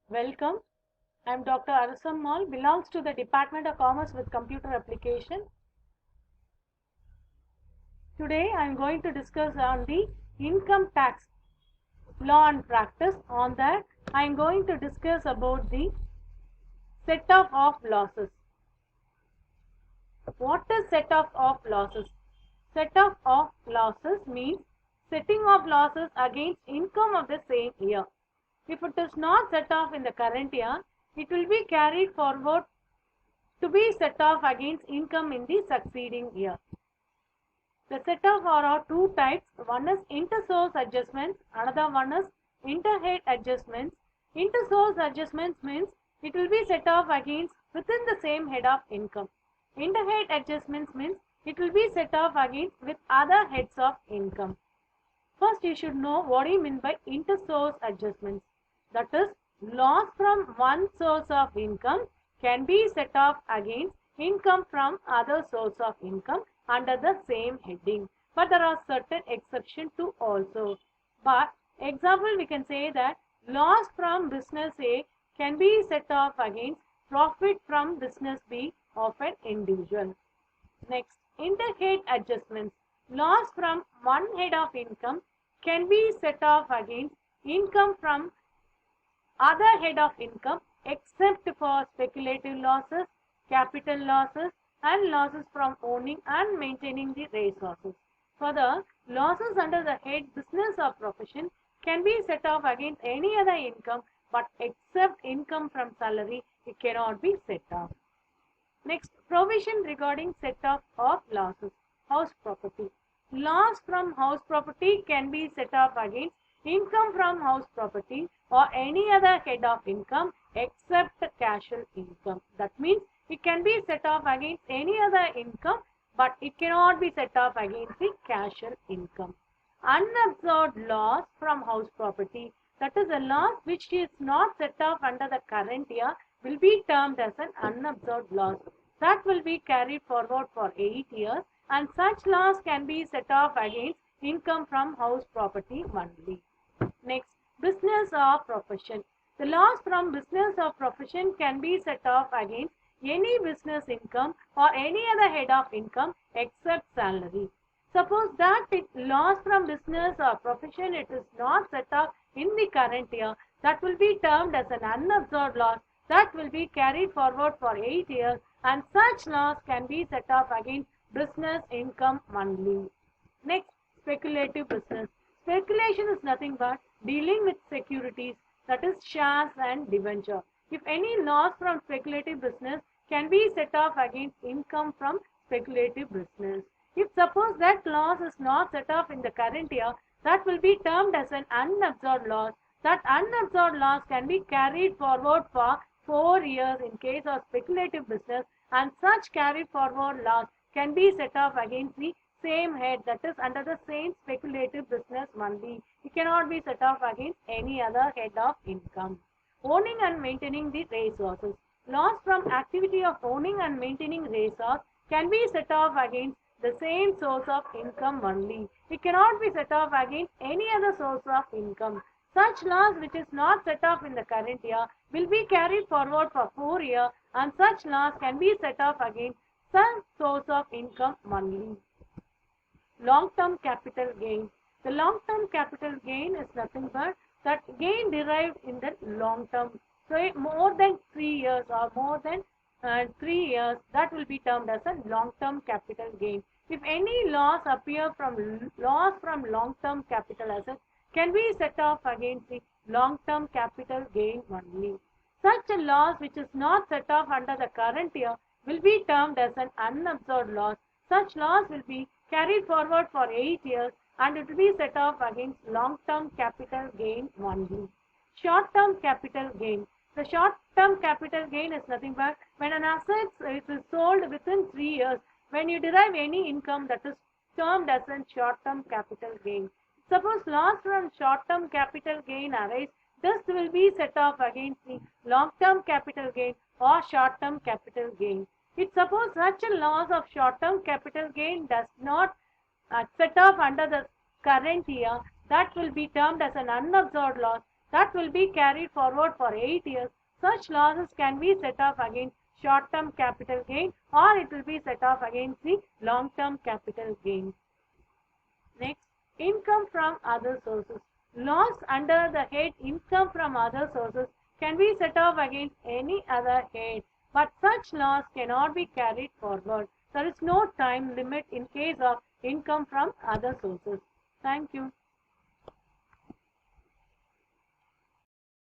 Welcome. I am Dr. Arasam Mall, belongs to the Department of Commerce with Computer Application. Today I am going to discuss on the income tax law and practice. On that I am going to discuss about the set-off of losses. What is set-off of losses? Set-off of losses means setting off losses against income of the same year. If it is not set off in the current year, it will be carried forward to be set off against income in the succeeding year. The set off are two types. One is inter-source adjustments, another one is inter-head adjustments. Inter-source adjustments means it will be set off against within the same head of income. Inter-head adjustments means it will be set off against with other heads of income. First, you should know what do you mean by inter-source adjustments. That is, loss from one source of income can be set off against income from other source of income under the same heading. But there are certain exceptions to also. But example, we can say that loss from business A can be set off against profit from business B of an individual. Next, inter-head adjustments. Loss from one head of income can be set off against income from other head of income except for speculative losses, capital losses and losses from owning and maintaining the resources. Further, losses under the head business or profession can be set off against any other income, but except income from salary, it cannot be set off. Next, provision regarding set off of losses. House property. Loss from house property can be set off against income from house property or any other head of income except casual income. That means it can be set off against any other income, but it cannot be set off against the casual income. Unabsorbed loss from house property, that is a loss which is not set off under the current year, will be termed as an unabsorbed loss. That will be carried forward for 8 years, and such loss can be set off against income from house property only. Next, business or profession. The loss from business or profession can be set off against any business income or any other head of income except salary. Suppose that it loss from business or profession it is not set off in the current year, that will be termed as an unabsorbed loss that will be carried forward for 8 years, and such loss can be set off against business income only. Next, speculative business. Speculation is nothing but dealing with securities, that is shares and debenture. If any loss from speculative business can be set off against income from speculative business. If suppose that loss is not set off in the current year, that will be termed as an unabsorbed loss. That unabsorbed loss can be carried forward for 4 years in case of speculative business, and such carried forward loss can be set off against the same head, that is under the same speculative business only. It cannot be set off against any other head of income. Owning and maintaining the resources. Loss from activity of owning and maintaining resource can be set off against the same source of income only. It cannot be set off against any other source of income. Such loss which is not set off in the current year will be carried forward for 4 years, and such loss can be set off against some source of income only. Long-term capital gain. The long-term capital gain is nothing but that gain derived in the long term. So more than 3 years or more than 3 years, that will be termed as a long-term capital gain. If any loss appear from loss from long-term capital assets can be set off against the long-term capital gain only. Such a loss which is not set off under the current year will be termed as an unabsorbed loss. Such loss will be carried forward for 8 years, and it will be set off against long-term capital gain only. Short-term capital gain. The short-term capital gain is nothing but when an asset is sold within 3 years, when you derive any income, that is termed as a short-term capital gain. Suppose loss from short-term capital gain arise, this will be set off against the long-term capital gain or short-term capital gain. If suppose such a loss of short-term capital gain does not set off under the current year, that will be termed as an unabsorbed loss. that will be carried forward for 8 years. Such losses can be set off against short-term capital gain, or it will be set off against the long-term capital gain. Next, income from other sources. Loss under the head income from other sources can be set off against any other head, but such loss cannot be carried forward. There is no time limit in case of income from other sources. Thank you.